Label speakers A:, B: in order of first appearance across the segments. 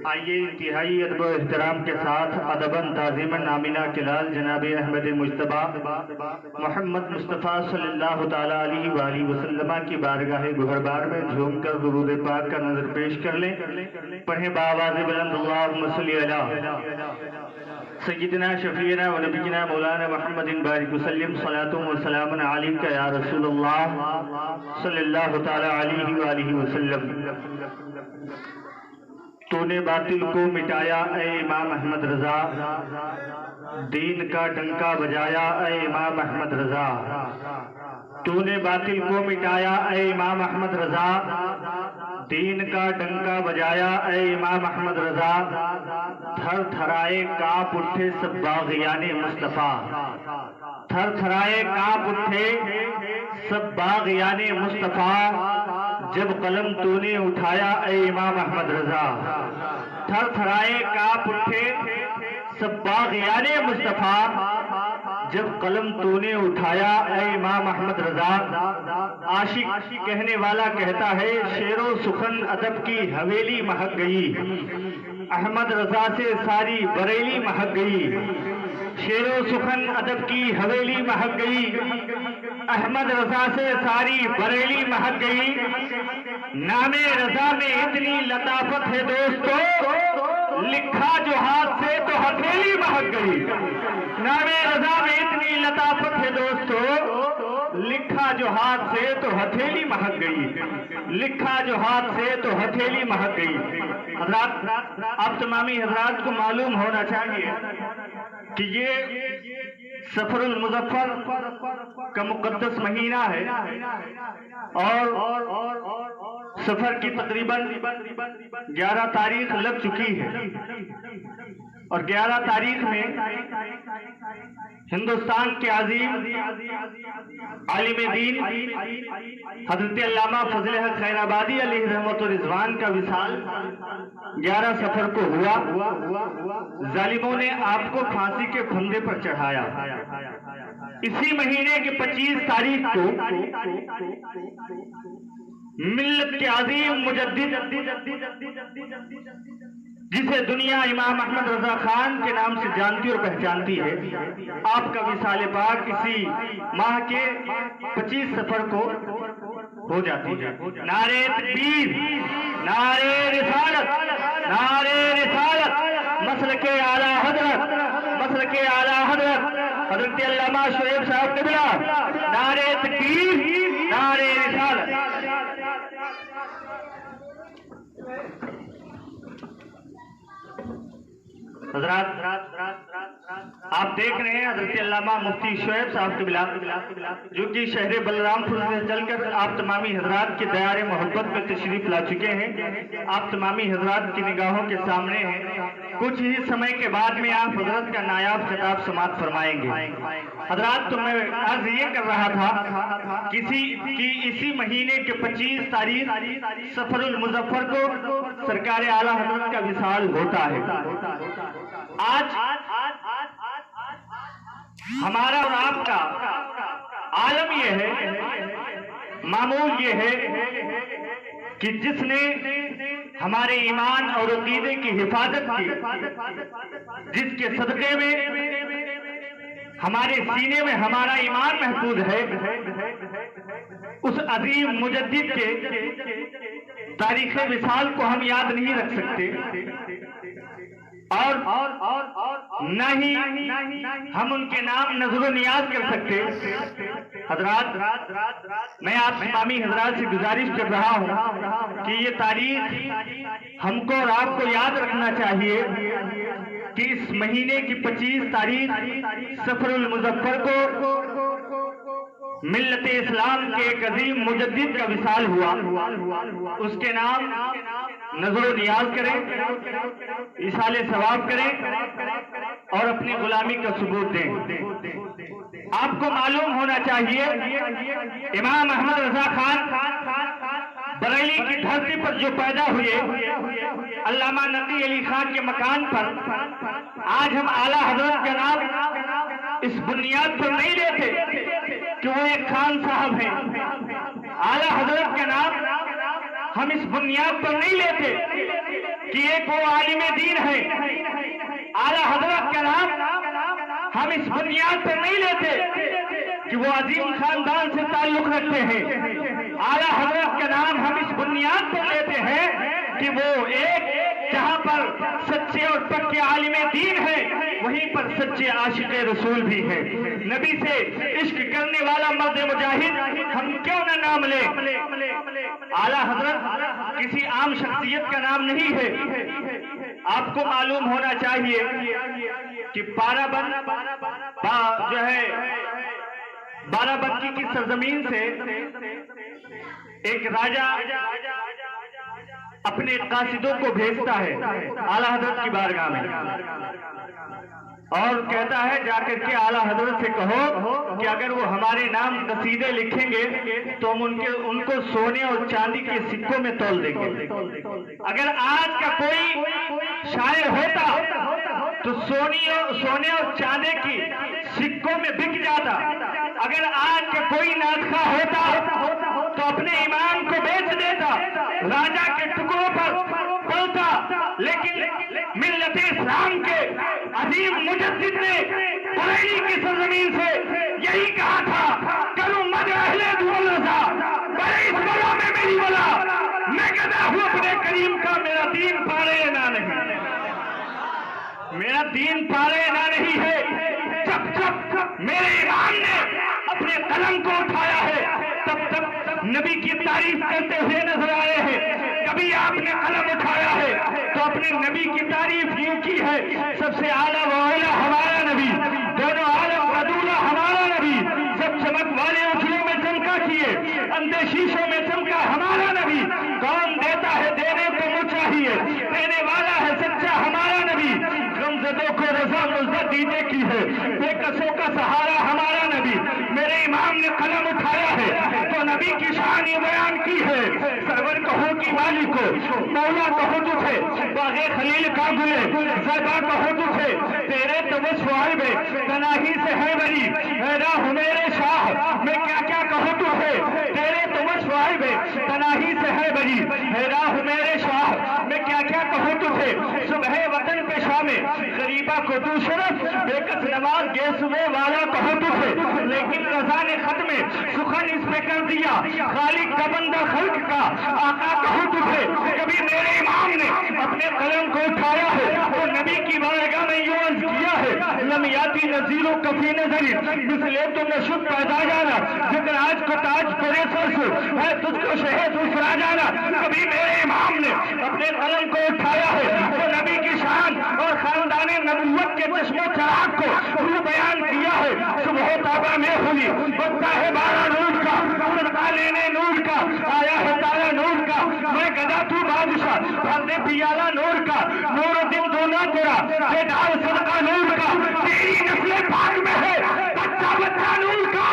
A: آئیے انتہائی ادب و احترام کے ساتھ ادباً تعظیماً آمینہ کے لال جناب احمد مجتبیٰ محمد مصطفیٰ صلی اللہ تعالیٰ علیہ وآلہ وسلم کی بارگاہ گہربار میں جھوم کر درود پاک کا نظر پیش کر لیں۔ پڑھیں بآواز بلند اللہم صلی علی سیدنا شفیعنا و نبینا مولانا محمد بارک وسلم صلاۃ و سلام علیک یا رسول اللہ صلی اللہ تعالیٰ علیہ وآلہ وسلم۔ تو نے باطل کو مٹایا اے امام احمد رضا، دین کا ڈنکا بجایا اے امام احمد رضا۔ تو نے باطل کو مٹایا اے امام احمد رضا، دین کا ڈنکا بجایا اے امام احمد رضا۔ تھر تھرائے کانپ اٹھے سب باغیان مصطفیٰ، تھر تھرائے کانپ اٹھے سب باغیان مصطفیٰ، جب قلم تو نے اٹھایا اے امام احمد رضا۔ تھر تھرائے کانپ اٹھے سب باغیان مصطفیٰ، جب قلم تو نے اٹھایا اے امام احمد رضا۔ عاشق کہنے والا کہتا ہے شعر و سخن ادب کی حویلی مہک گئی، احمد رضا سے ساری بریلی مہک گئی۔ شعر و سخن ادب کی حویلی مہک گئی، احمد رضا سے ساری بریلی مہک گئی۔ نام رضا میں اتنی لطافت ہے دوستو، لکھا جو ہاتھ سے تو ہتھیلی مہک گئی۔ نام رضا میں اتنی لطافت ہے دوستو، لکھا جو ہاتھ سے تو ہتھیلی مہک گئی، لکھا جو ہاتھ سے تو ہتھیلی مہک گئی۔ حضرات، آپ تمامی حضرات کو معلوم ہونا چاہیے کہ یہ سفر المظفر کا مقدس مہینہ ہے، اور سفر کی تقریباً 11 تاریخ لگ چکی ہے، اور 11 تاریخ میں ہندوستان کے عظیم عالم دین حضرت علامہ فضل حق خیر آبادی علیہ رحمت و رضوان کا وصال 11 سفر کو ہوا۔ ظالموں نے آپ کو پھانسی کے پھندے پر چڑھایا۔ اسی مہینے کی 25 تاریخ کو ملت کے عظیم مجدد جسے دنیا امام احمد رضا خان کے نام سے جانتی اور پہچانتی ہے، آپ کا وصال پاک اسی ماہ کے 25 سفر کو ہو جاتی ہے۔ نعرہ تکبیر، نعرہ رسالت، نعرہ رسالت، مسلک اعلیٰ حضرت، مسلک اعلیٰ حضرت حضرت علامہ شعیب صاحب قبلہ، نعرہ تکبیر، نعرہ رسالت۔ حضرات، آپ دیکھ رہے ہیں حضرت علامہ مفتی شعیب صاحب قبلہ جو کہ شہر بلرام پور سے چل کر آپ تمامی حضرات کے دیار محبت میں تشریف لا چکے ہیں۔ آپ تمامی حضرات کی نگاہوں کے سامنے ہیں۔ کچھ ہی سمے کے بعد میں آپ حضرت کا نایاب خطاب سماعت فرمائیں گے۔ حضرات، تو میں عرض یہ کر رہا تھا اسی مہینے کے 25 تاریخ سفر المظفر کو سرکار اعلیٰ حضرت کا وصال ہوتا ہے۔ آج ہمارا اور آپ کا عالم یہ ہے، معمول یہ ہے کہ جس نے ہمارے ایمان اور عقیدے کی حفاظت کی، جس کے صدقے میں ہمارے سینے میں ہمارا ایمان محفوظ ہے، اس عظیم مجدد کے تاریخ وصال کو ہم یاد نہیں رکھ سکتے، اور نہ ہی ہم ان کے نام نظر و نیاز کر سکتے۔ حضرات، میں آپ تمامی حضرات سے گزارش کر رہا ہوں کہ یہ تاریخ ہم کو اور آپ کو یاد رکھنا چاہیے کہ اس مہینے کی 25 تاریخ سفر المظفر کو ملت اسلام کے ایک عظیم مجدد کا وصال ہوا۔ اس کے نام نظر و نیاز کریں، ایصال ثواب کریں، اور اپنی غلامی کا ثبوت دیں۔ آپ کو معلوم ہونا چاہیے امام احمد رضا خان بریلی کی دھرتی پر جو پیدا ہوئے، علامہ نقی علی خان کے مکان پر، آج ہم اعلیٰ حضرت کا نام اس بنیاد پر نہیں لیتے کہ وہ ایک خان صاحب ہیں۔ اعلیٰ حضرت کا نام ہم اس بنیاد پر نہیں لیتے کہ ایک وہ عالم دین ہے اعلیٰ حضرت کا نام، ہم اس بنیاد پر نہیں لیتے کہ وہ عظیم خاندان سے تعلق رکھتے ہیں، اعلیٰ حضرت کا نام ہم اس بنیاد پر لیتے ہیں کہ وہ ایک جہاں پر سچے اور پکے عالم دین ہے وہیں پر سچے عاشق رسول بھی ہے۔ نبی سے عشق کرنے والا مرد مجاہد ہم کیوں نہ نام لیں؟ اعلیٰ حضرت کسی عام شخصیت کا نام نہیں ہے۔ آپ کو معلوم ہونا چاہیے کہ بارہ بنکی کی سرزمین سے ایک راجہ اپنے قاصدوں کو بھیجتا ہے اعلیٰ حضرت کی بارگاہ میں اور کہتا ہے جا کر کے اعلیٰ حضرت سے کہو کہ اگر وہ ہمارے نام قصیدے لکھیں گے تو ہم ان کو سونے اور چاندی کے سکوں میں تول دیں گے۔ اگر آج کا کوئی شاعر ہوتا تو سونے اور چاندی کی سکوں میں بک جاتا، اگر آج کا کوئی ناطخہ ہوتا تو اپنے ایمان کو بیچ دیتا، راجہ کے ٹکڑوں پر پلتا۔ لیکن ملت اسلام کے عظیم مجدد نے بریلی کی سرزمین سے یہی کہا تھا، کروں مد اہل دول رضا، بڑے اس بلا میں میری ولا، میں گدا ہوں اپنے کریم کا، میرا دین پارے نہ نہیں، میرا دین پارے نہ نہیں ہے۔ جب میرے امام نے اپنے قلم کو اٹھایا ہے تب نبی کی تعریف کرتے ہوئے نظر آئے ہیں۔ کبھی آپ نے قلم اٹھایا ہے تو اپنے نبی کی تعریف یوں کی ہے، سب سے اعلیٰ و اولیٰ ہمارا نبی، دونوں عالم کا دولہ ہمارا نبی، سب چمک والے اجلوں میں چمکا کیے، اندھے شیشوں میں چمکا ہمارا نبی، کون دیتا ہے دینے کو منہ چاہیے، دینے والا ہے سچا ہمارا نبی، غمزدوں کو رضا مزدہ دینے کی ہے، بے کسوں کا سہارا ہمارا نبی۔ میرے امام نے قلم اٹھایا ہے تو نبی کی شان یہ بیان کی ہے، سرور کہو کی والی کو، مولا کہو تجھے، باغ خلیل کا گلے، زیبا کہو تجھے، تیرے تو وہ صاحب تناہی سے ہے بری، اے راہ میرے شاہ میں کیا کیا کہوں تجھے، تیرے تو وہ صاحب تناہی سے ہے بری، اے راہ میرے شاہ میں کیا کیا کہوں تجھے، صبح وطن پہ شام غریبہ کو تو شرف، بے کس نواز گیسوے والا کہو تجھے، لیکن رضا نے ختم سخن اس پہ کر دیا، خالق کا بندہ خلق کا آقا کہو تجھے۔ کبھی میرے امام نے اپنے قلم کو اٹھایا ہے تو نبی کی بارگاہ میں یوں عرض کیا ہے، لم یاتی نذیروں کفی نظری مثلے تو نشد پیدا جانا، ذکر آج کو تاج پرے سر سے ہے تجھ کو شہد اسرا جانا۔ کبھی میرے امام نے اپنے قلم کو اٹھایا ہے تو نبی کی شان اور خاندان نبوت کے چشم و چراغ کو وہ بیان کیا ہے، صبح تابہ میں ہوئی بنتا ہے بارہ نور کا، صدقہ لینے نور کا، آیا ہے تارا نور کا، میں گدا تو بادشاہ بھرنے پیالہ نور کا، نور و دن دونوں تیرا یہ ڈال صدقہ نور کا، تیری نسل پاک میں ہے بچہ بچہ نور کا،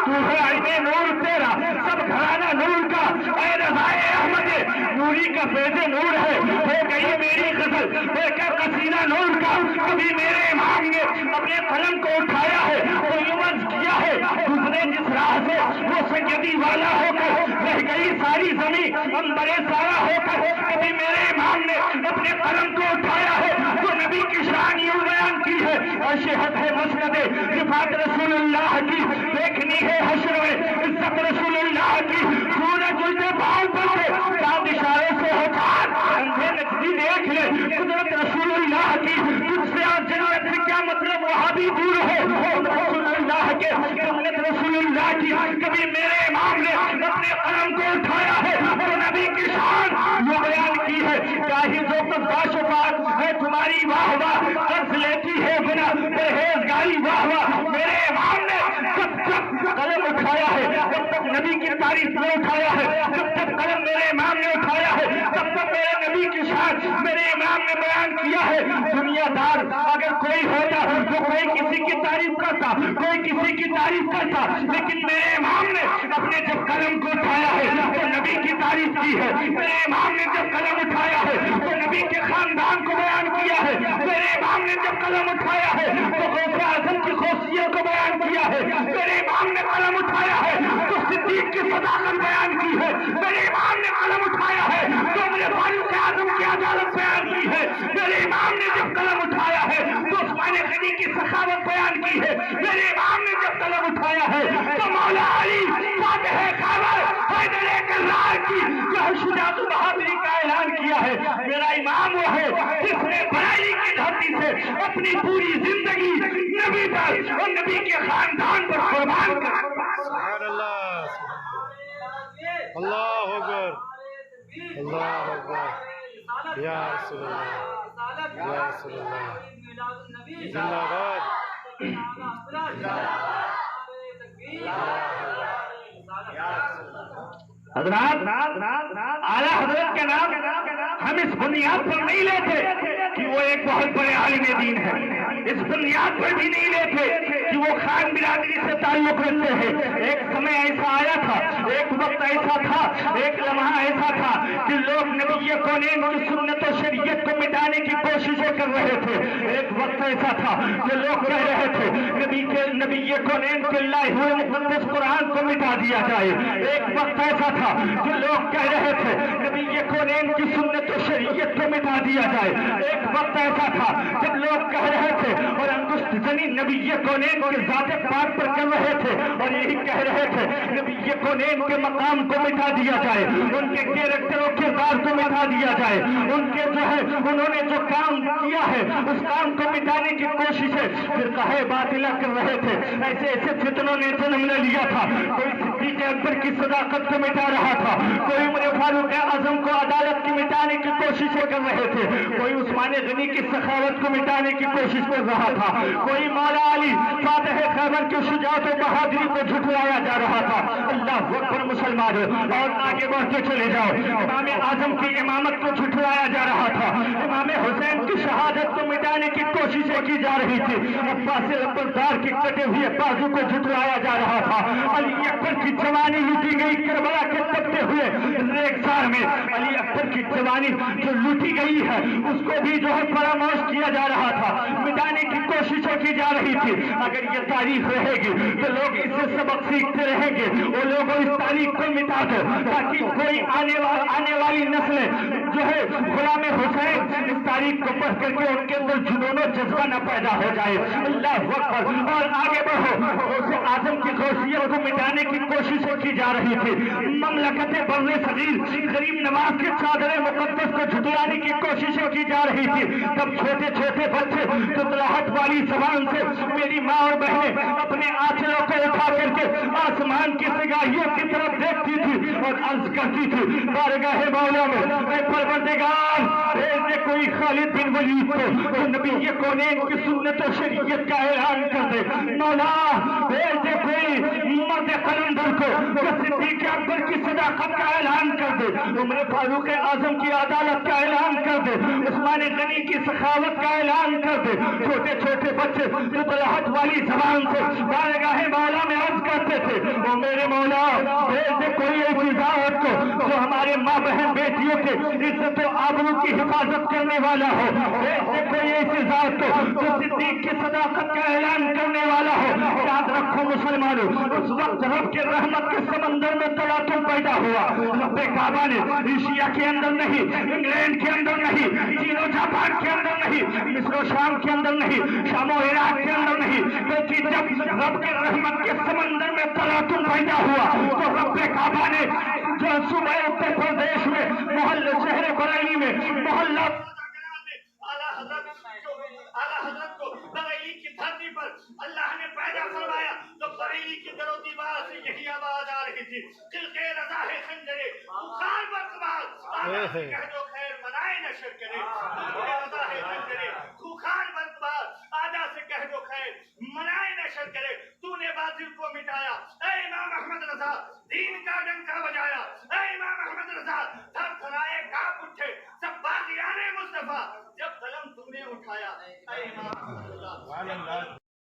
A: تو ہے عین نور تیرا سب گھرانہ نور کا، اے رضائے احمد نوری کا فیض نور ہے، ہو گئی میری غزل اے کیا قصیدہ نور کا۔ کبھی میرے امام نے اپنے قلم کو اٹھایا ہے تو یہ عرض کیا ہے، دوسرے جس راہ سے وہ سیدی والا ہو کر رہ گئی ساری زمین انبرے سارا ہو کر۔ کبھی میرے امام نے اپنے قلم کو اٹھایا ہے تو نبی کی شان یوں بیان کی ہے، اشہد ہے مسند رفعت رسول اللہ کی، دیکھنی ہے حشر میں عزت رسول اللہ کی، سورج الٹے پاؤں پر سے چاند اشارے سے ہو چار، اندھے نجدی دیکھ لے قدرت رسول اللہ کی، تجھ سے اور جنت سے کیا مطلب وہاں بھی دور ہو رسول اللہ کے، جنت رسول اللہ کی۔ کبھی میرے امام نے اپنے قلم کو اٹھایا ہے اور نبی کی شان یہ بیان کی ہے، چاہی جو قصباش پاک ہے تمہاری واہ واہ، قرض لیتی ہے بنا پرہیزگاری واہ واہ۔ میرے امام نے جب قلم اٹھایا ہے جب تک نبی کی تعریف میں اٹھایا ہے، جب تک قلم میرے امام نے اٹھایا ہے تب تک میرے نبی کی شان میرے امام نے بیان کیا ہے۔ دنیا دار اگر کوئی ہوتا تو کوئی کسی کی تعریف کرتا، کوئی کسی کی تعریف کرتا، لیکن میرے امام نے اپنے جب قلم کو اٹھایا ہے تو نبی کی تعریف کی ہے، میرے امام نے جب قلم اٹھایا ہے تو نبی کے خاندان کو بیان کیا ہے، میرے امام نے جب قلم اٹھایا ہے تو غوث اعظم کی غوثیت کو بیان کیا ہے، میرے امام نے قلم اٹھایا ہے تو صدیق کی صداقت بیان کی ہے، میرے امام نے قلم اٹھایا ہے تو عمر فاروق اعظم کی عدالت بیان کی ہے، میرے امام نے جب قلم اٹھایا ہے تو عثمان غنی کی سخاوت بیان کی ہے، میرے امام نے جب قلم اٹھایا ہے تو مولا علی فاتح خیبر حیدر کرار کی جو شجاعت و بہادری کا اعلان کیا ہے، میرا امام وہ ہے جس نے بریلی کی دھرتی سے اپنی پوری زندگی نبی پر اور نبی کے خاندان پر قربان کر
B: سبحان اللہ، اللہ اکبر، اللہ اکبر، یا رسول اللہ، یا رسول اللہ، زندہ
A: حضرات اعلیٰ حضرت کے نام ہم اس بنیاد پر نہیں لیتے کہ وہ ایک بہت بڑے عالم دین ہے، اس بنیاد پر بھی نہیں لیتے کہ وہ خان برادری سے تعلق رکھتے ہیں۔ ایک سمے ایسا آیا تھا، ایک وقت ایسا تھا، ایک لمحہ ایسا تھا کہ لوگ نبی کونین کی سنت و شریعت کو مٹانے کی کوششیں کر رہے تھے۔ ایک وقت ایسا تھا کہ لوگ کہہ رہے تھے نبی کونین کے لائے ہوئے مقدس قرآن کو مٹا دیا جائے۔ ایک وقت ایسا تھا کہ لوگ کہہ رہے تھے نبی کونین کی سنت و شریعت کو مٹا دیا جائے۔ ایک وقت ایسا تھا جب لوگ کہہ رہے تھے اور انگشت زنی نبی کونین کے ذات پاک پر کر رہے تھے اور یہی کہہ رہے تھے نبی کونین کے مقام کو مٹا دیا جائے، ان کے کیریکٹر و کردار کو مٹا دیا جائے، ان کے جو ہے انہوں نے جو کام کیا ہے اس کام کو مٹانے کی کوششیں فرقہ باطلہ کر رہے تھے۔ ایسے ایسے فتنوں نے جنم لے لیا تھا، کوئی صدیق اکبر کی صداقت کو مٹا رہا تھا، کوئی عمر فاروق اعظم کو عدالت کی مٹانے کی کوششیں کر رہے تھے، کوئی عثمان غنی کی سخاوت کو مٹانے کی کوشش کر رہا تھا، کوئی مولا علی فاتح خیبر کی شجاعت و بہادری کو جھٹلایا جا رہا تھا۔ اللہ اکبر مسلمان، اور آگے بڑھتے چلے جاؤ، امام اعظم کی امامت کو جھٹلایا جا رہا تھا، امام حسین کی شہادت کو مٹانے کی کوششیں کی جا رہی تھی، عباس لبردار کی کٹے ہوئے بازو کو جھٹلایا جا رہا تھا، علی اکبر کی جوانی لوٹی گئی کربلا کے تپتے ہوئے ریگزار میں، علی اکبر کی جوانی جو لوٹی گئی ہے اس کو بھی جو ہے فراموش کیا جا رہا تھا، مٹانے کی کوششیں کی جا رہی تھی۔ اگر یہ تاریخ رہے گی تو لوگ اس سے سبق سیکھتے رہیں گے، وہ لوگ اس تاریخ کو مٹا دو تاکہ کوئی آنے والی نسلیں جو ہے غلام حسین اس تاریخ کو پڑھ کر کے ان کے اندر جنون و جذبہ نہ پیدا ہو جائے۔ اللہ اکبر، اور آگے بڑھو، غوث اعظم کی غوثیت کو مٹانے کی کوششیں کی جا رہی تھی، مملکت بر صغیر غریب نواز کے چادر مقدس کو جھٹلانے کی کوششیں کی جا رہی تھی۔ تب چھوٹے چھوٹے بچے تطلاہٹ والی زبان سے میری ماں اور بہنیں اپنے آنچلوں کو اٹھا کر کے آسمان کی سگاہیوں کی طرف دیکھتی تھی اور عرض کرتی تھی بارگاہ مولا میں اے پروردگار بھیج دے کوئی خالد بن ولید کو جو نبی کونین کی سنت و شریعت کا اعلان کر دے، مولا بھیج دے کوئی مرد قلندر کو جو صدیق اکبر کی صداقت کا اعلان کر دے، عمر فاروق اعظم کی عدالت کا اعلان کر دے، عثمان غنی کی سخاوت کا اعلان کر دے۔ چھوٹے چھوٹے بچے تطلاہٹ والی زبان سے بارگاہ مولا میں عرض کرتے تھے وہ میرے مولا بھیج دے کوئی ایسی ذات کو جو ہمارے ماں بہن بیٹیوں کے عزت و آبرو کی حفاظت کرنے والا ہو، بھیج دے کوئی ایسی ذات کو جو صدیق کی صداقت کا اعلان کرنے والا ہو۔ یاد رکھو مسلمانوں، اس وقت رب کے رحمت کے سمندر میں تلاطم پیدا ہوا، رب کعبہ نے ایشیا کے اندر نہیں، انگلینڈ کے اندر نہیں، چین و جاپان کے اندر نہیں، مصر و شام کے اندر نہیں، شام و عراق کے اندر نہیں، بلکہ جب رب کے رحمت کے سمندر میں تلاطم پیدا ہوا تو رب کعبہ نے جو صوبہ اتر پردیش میں محلہ شہر بریلی میں محلہ اعلیٰ حضرت کو بریلی کی دھرتی پر اللہ نے پیدا فرمایا تو بریلی کی در و دیوار سے یہی آواز آ رہی تھی خلقِ رضا ہے خنجرے خار برقبار آجا سے کہہ دو خیر منائے نشر کرے، خلقِ رضا ہے خنجرے خوخار برقبار آجا سے کہہ دو خیر منائے نشر کرے، تو نے باطل کو مٹایا اے امام احمد رضا